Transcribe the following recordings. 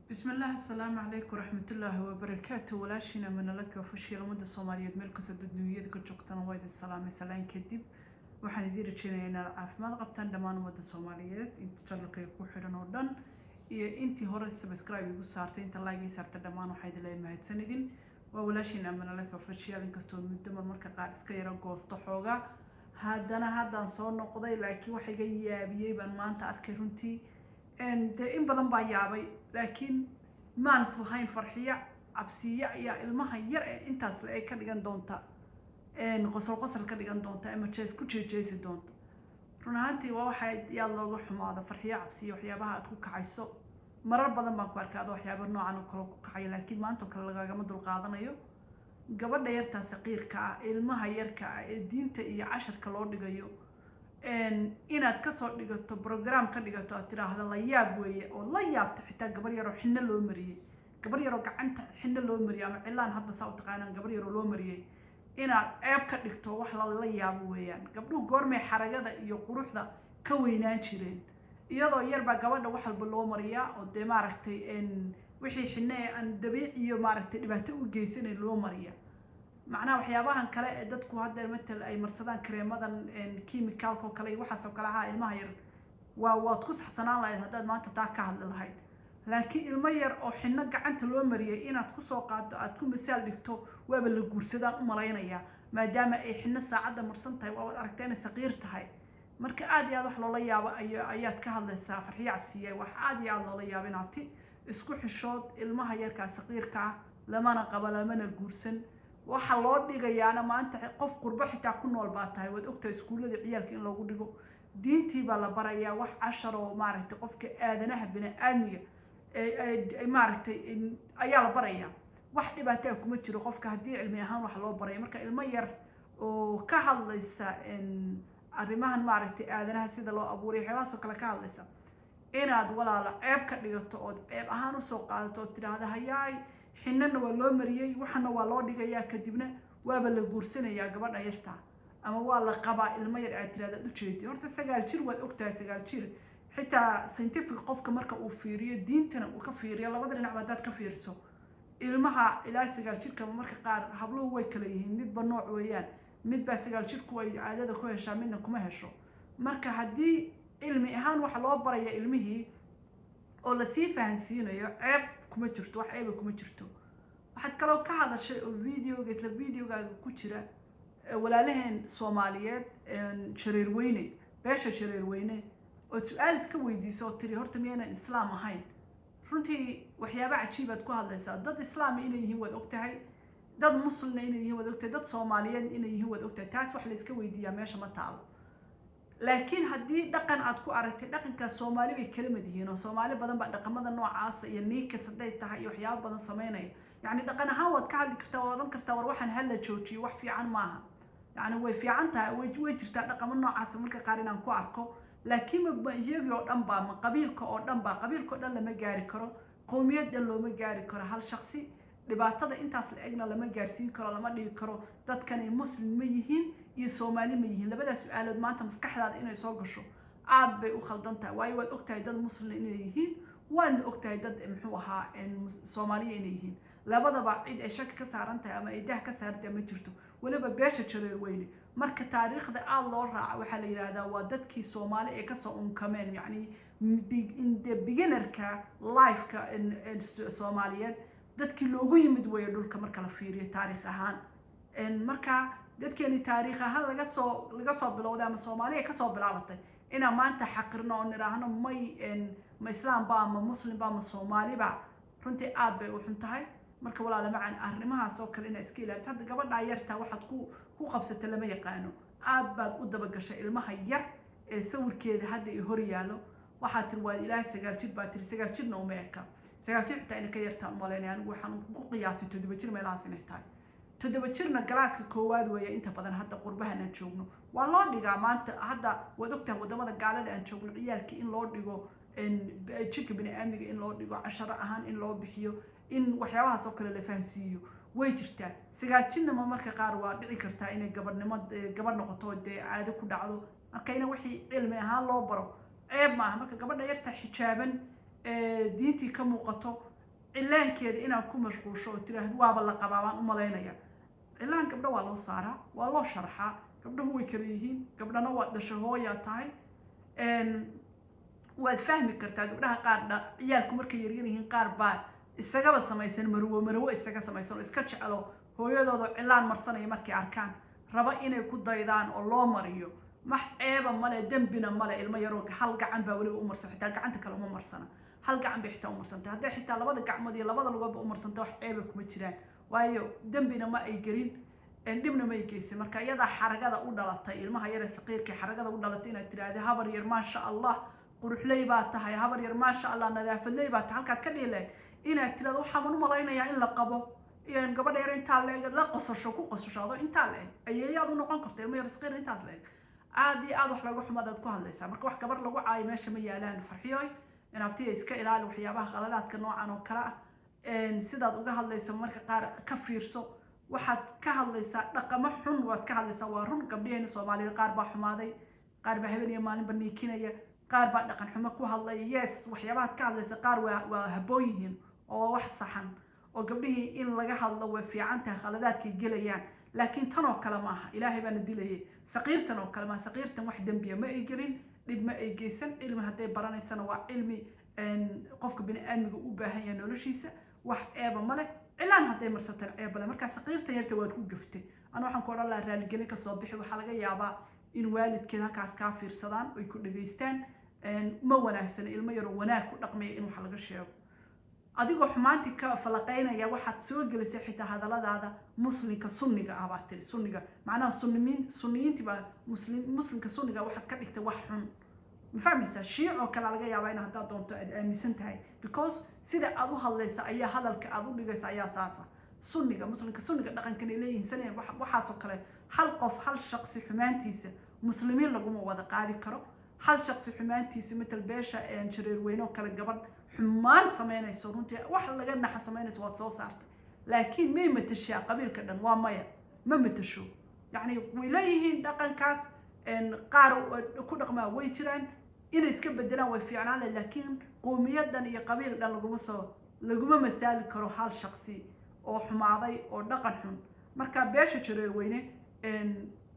بسم الله السلام عليكم ورحمة الله وبركاته ولاشينا من لك وفشي لمدة الصومالية ملك سددنية كجوقتنا وايد السلام سلام كدب waxaan idin rajeynayaa inaad caafimaad qabtaan dhammaan ummadda Soomaaliyeed inta channelka ku xiran oo dhan iyo intii hore subscribe igu saartay inta like ii saartay dhammaan waxay idin leeyahay mahadsanidin waa walaashiin amana la ka fashiya inkastoo muddo marka qaar iska yara goosto xooga haddaan soo noqday laakiin waxa iga yaabiyay baan maanta arkay runtii in badan baa yaabay laakiin maan islahayn farxiya cabsiya iyo ilmaha yar ee intaas la ay ka dhigan doonta qosol ka dhigan doonta ama jees ku jeejeysi doonta runaantii waa waxa yaad looga xumaado farxiya cabsiya waxyaabaha aad ku kacayso marar badan baan ku arkaa waxyaabo noocan oo kale ku kacay laakiin maanta kale lagama dul qaadanayo gabadha yarta saqiirka ah ilmaha yarka ah ee diinta iyo casharka loo dhigayo inaad ka soo dhigato program ka dhigato aad tiraahdo la yaab weeye oo la yaabta xitaa gabar yar oo xinna loo mariyay gabar yar oo gacanta xinna loo mariyay ama cilaan hadba saa u taqaanaan gabar yar oo loo mariyay inaad ceeb ka dhigto wax la yaabo weeyaan gabdhuhu goormay xaragada iyo quruxda ka weynaan jireen iyadoo yar baa gabadha wax walba loo mariyaa oo dee maaragtay wixii xinne aan dabiici iyo maaragtay dhibaato u geysanay loo mariyaa macnaha waxyaabahan kale ee dadku hadda matal ay marsadaan kareemadan chemicalka kale iyo waxaas oo kale ah ilmaha yar waad ku saxsanaan lahayd haddaad maanta taa ka hadli lahayd laakiin ilmo yar oo xinno gacanta loo mariyay inaad ku soo qaado aad ku misaal dhigto waaba la guursadaan u malaynayaa maadaama ay xinno saacadda marsan tahay waad aragtaa inay saqiir tahay marka aad iyo aad wax loola yaabo ayaad ka hadlaysaa farxiyo cabsiye wax aad iyo aad loola yaabo inaati isku xishood ilmaha yarkaa saqiirka ah lamana qaba lamana guursan waxa loo dhigayaana maanta qof qurbo xitaa ku nool baa tahay waad ogtahay iskuullada ciyaalka in loogu dhigo diintii baa la barayaa wax cashar oo maaragtay qofka aadanaha bini'aadmiga maaragtay ayaa la barayaa wax dhibaato kuma jiro qofka haddii cilmi ahaan wax loo barayo marka ilmo yar oo ka hadlaysa arrimahan maaragtay aadanaha sida loo abuuray waxyaabahaas oo kale ka hadlaysa inaad walaala ceeb ka dhigato ood ceeb ahaan usoo qaadato oo tidhaahda hayaay xinnana waa loo mariyay waxana waa loo dhigayaa kadibna waaba la guursanayaa gabadha yarta ama waa la qabaa ilmo yar aad tiraahdo u jeedi horta 9 jir waad ogtahay 9 jir xitaa scientific qofka marka uu fiiriyo diintana uu ka fiiriyo labada dhinac baad ka fiirso ilmaha ilaa 9 jirka marka qaar habluhu way kala yihiin midba nooc weeyaan midba 9 jirku ay caadada ku heshaa midna kuma hesho marka haddii cilmi ahaan waxa loo baraya ilmihii oo la sii fahansiinayo ceeb kuma jirto wax ceeb kuma jirto waxaad kaloo ka hadashay oo videogaaga ku jira walaalaheen Soomaaliyeed shareer weyne beesha shareer weyne oo su'aal iska weydiiso oo tiri horta miyaynan islaam ahayn runtii waxyaabo cajiib aad ku hadlaysaa dad islaam inay yihiin waad ogtahay dad muslim inay yihiin waad ogtahay dad Soomaaliyeed inay yihiin waad ogtahay taas wax la iska weydiiyaa meesha ma taalo laakiin haddii dhaqan aad ku aragtay dhaqanka Soomaali bay kala mid yihiin oo Soomaali badan baa dhaqamada noocaas iyo niika saday tahay iyo waxyaabo badan sameynaya yani dhaqan ahaan waad ka hadli kartaa oo oran kartaa war waxaan hal la joojiyo wax fiican maaha yani way fiican tahay way jirtaa dhaqamo noocaas marka qaar inaan ku arko laakiin ma iyagii oo dhan baa ma qabiilka oo dhan lama gaari karo qowmiyad dhan looma gaari karo hal shakhsi dhibaatada intaas la egna lama gaarsiin karo lama dhigi karo dadkan ay muslim ma yihiin iyo Soomaali ma yihiin labadaas su'aalood maanta maskaxdaada inay soo gasho aad bay u khaldan tahay waayo waad ogtahay dad muslim inay yihiin waad ogtahay dad muxuu ahaa Soomaaliya inay yihiin labadaba cid ay shaki ka saaran tahay ama ay dah ka saaran tahay ma jirto waliba beesha shareer weyne marka taariikhda aad loo raaco waxa la yiraahdaa waa dadkii Soomaali ee ka soo unkameen yani in the beginnerka life-ka Soomaaliyeed dadkii loogu yimid way dhulka marka la fiiriyo taariikh ahaan marka dadkeeni taariikh ahaan laga soo bilowday ama Soomaaliya ka soo bilaabatay ina maanta xaqirno oo niraahno ma islaam ba ama muslim ba ama Soomaali ba runtii aad bay u xun tahay marka walaalo macaan arrimahaas oo kale ina iska ilaaliso hadda gabadha yarta waxaad ku qabsatay lama yaqaano aad baad u daba gashay ilmaha yar ee sawirkeeda hadda ay hor yaalo waxaad tir waa ilaa 9 jir baa tir 9 jirna uma eka 9 jir xitaa inay ka yartaan malaynaya anigu waxaan ku qiyaasay 7 jir meelahaas inay tahay 7 jirna galaaska koowaad weeye inta badan hadda qurbahan aan joogno waa loo dhigaa maanta hadda waad ogtahay wadamada gaalada aan joogno ciyaalka in loo dhigo jirka bini'aadmiga in loo dhigo casharo ahaan in loo bixiyo in waxyaabahaas oo kale la fahansiiyo way jirtaa 9 jirna marka qaar waa dhici kartaa inay gabadh noqoto dee caado ku dhacdo markayna wixii cilmi ahaan loo baro ceeb maaha marka gabadha yarta xijaaban diintii ka muuqato cilaankeeda inaan ku mashquulsho oo tiraahdo waaba la qabaa baan u malaynaya cilaan gabdho waa loo saaraa waa loo sharxaa gabdhuhu way kala yihiin gabdhana waa dhasho hooyaa tahay waad fahmi kartaa gabdhaha qaar ciyaalku markay yaryar yihiin qaar baa isagaba samaysan marwo isaga samaysan oo iska jecelo hooyadooda cilaan marsanaya markay arkaan raba inay ku daydaan oo loo mariyo max ceeba male dembina male ilmo yaroo hal gacan baa waliba u marsan xitaa gacanta kale uma marsana hal gacan bay xitaa u marsantay hadday xitaa labada gacmood iyo labada lugoodba u marsantay wax ceeba kuma jiraan waayo dembina ma ay gelin dhibna ma ay geysan marka iyadaa xaragada u dhalatay ilmaha yare saqiirka xaragada u dhalatay inaad tiraahdo habar yar maasha allah quruxley baa tahay habar yar maasha allah nadaafadley baa tahay halkaad ka dhihi lahayd inaad tiraahdo waxaan u malaynayaa in la qabo gabadha yar intaa leeg la qosasho ku qosashaado intaa leeg ayeeyaad u noqon karta ilmo yar saqiir intaas leeg aad iyo aad wax lagu xumaadaad ku hadlaysaa marka wax gabar lagu caayo meesha ma yaalaan farxiyoy inaabtiya iska ilaali waxyaabaha qaladaadka noocan oo kale ah sidaad uga hadlayso marka qaar ka fiirso waxaad ka hadlaysaa dhaqamo xun waad ka hadlaysaa waa run gabdhaheena Soomaaliyeed qaar baa xumaaday qaar baa habeen iyo maalin baniikinaya qaar baa dhaqan xumo ku hadlaya yes waxyaabaha ka hadlaysa qaar waa habooyihiin oo wax saxan oo gabdhihii in laga hadlo way fiican tahay qaladaadkay gelayaan laakiin tan oo kale maaha ilaahay baana dilayay saqiirtan oo kale ma saqiirtan wax dambiya ma ay gelin dhib ma ay geysan cilmi hadday baranaysana waa cilmi qofka bini aadmiga u baahan yahay noloshiisa wax eeba male cilaan hadday marsataan ceeba leh marka saqiirtan yarta waad ku gaftay ana waxaan ku oran lahaa raaligelin ka soo bixi waxaa laga yaabaa in waalidkeed halkaas kaa fiirsadaan oy ku dhageystaan ma wanaagsan ilmo yar oo wanaag ku dhaqmaya in wax laga sheego adigoo xumaanti ka falaqaynaya waxaad soo gelisay xitaa hadalladaada muslimka sunniga ah baa tiri sunniga macnaha sunniyiinti baa muslimka sunniga waxaad ka dhigtay wax xun ma fahmaysaa shiico kale laga yaabaa in haddaad doonto aad aaminsan tahay because sida aad u hadlaysa ayaa hadalka aad u dhigaysa ayaa saasa sunniga muslimka sunniga dhaqankan ay leeyihiin saneen waxaasoo kale hal qof hal shaqsi xumaantiisa muslimiin laguma wada qaadi karo hal shaqsi xumaantiisa matal beesha jareer weyne oo kale gabadh xumaan samaynayso runtii wax laga naxa samaynayso waad soo saartay laakiin may matashaa qabiilka dhan waa maya ma matasho yacni way leeyihiin dhaqankaas qaar ku dhaqmaa way jiraan inay iska bedelaan way fiicnaan lahayd laakiin qowmiyadan iyo qabiil dhan laguma masaali karo hal shaqsi oo xumaaday oo dhaqan xun marka beesha jareer weyne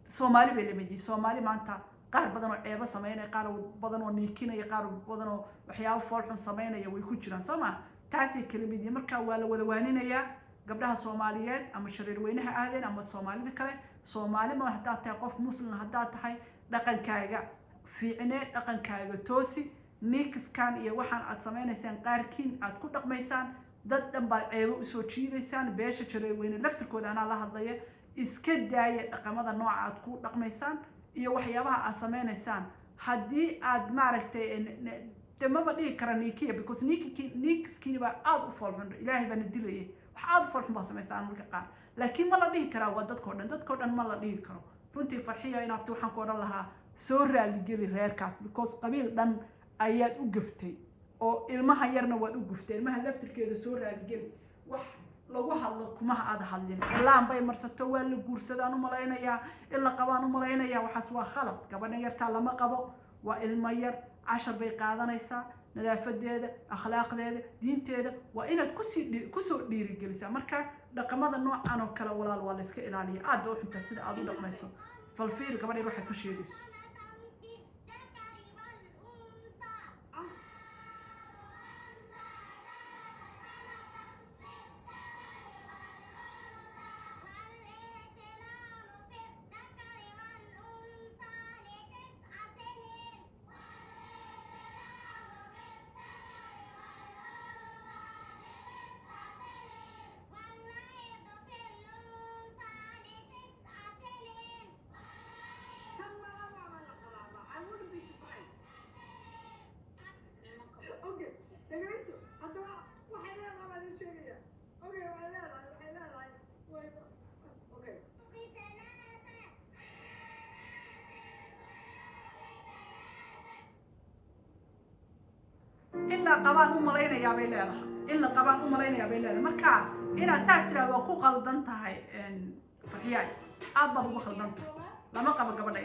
Soomaali bay lamid yihiin Soomaali maanta qaar badan oo ceeba sameynaya qaar badan oo niikinaya qaar badan oo waxyaabo fool xun sameynaya way ku jiraan Soomaa taasi kala mid yihiin marka waa la wada waaninayaa gabdhaha Soomaaliyeed ama jareer weynaha aadeen ama Soomaalida kale Soomaali ma hadda tahay qof muslim hadda tahay dhaqankaaga fiicnee dhaqankaaga toosi niikiskan iyo waxaan aad sameynaysaan qaarkiin aad ku dhaqmaysaan dad dhan baa ceebo u soo jiidaysaan beesha jareer weyne laftirkooda anaa la hadlaya iska daaya dhaqamada nooca aad ku dhaqmaysaan iyo waxyaabaha aad sameynaysaan haddii aad maaragtay maba dhihi kara niikiya because niikiskiina baa aad u foolxun ilaahay baana dilayay wax aad u foolxun baa samaysaan marka qaar laakiin ma la dhihi karaa waa dadkoo dhan ma la dhihi karo runtii farxiya inaabti waxaan ku odhan lahaa soo raaligeli reerkaas because qabiil dhan ayaad u gaftay oo ilmaha yarna waad u guftay ilmaha laftirkeeda soo raaligeli wax lagu hadlo kuma aad hadlin ilaan bay marsato waa la guursadaan u malaynayaa in la qabaan u malaynayaa waxaas waa khalad gabadha yartaa lama qabo waa ilmo yar cashar bay qaadanaysaa nadaafadeeda akhlaaqdeeda diinteeda waa inaad kusoo dhiirigelisaa marka dhaqamada noocan oo kale walaal waa la iska ilaaliya aad u xunta sida aad u dhaqmayso falfiir gabadha waxay ku sheegayso إلا قبان أمرينا بيلاها إلا قبان أمرينا بيلاها مركا إنا ساسرة وقوق الدنتها فرحياي أبا هو خلدنتها لما قبل قبل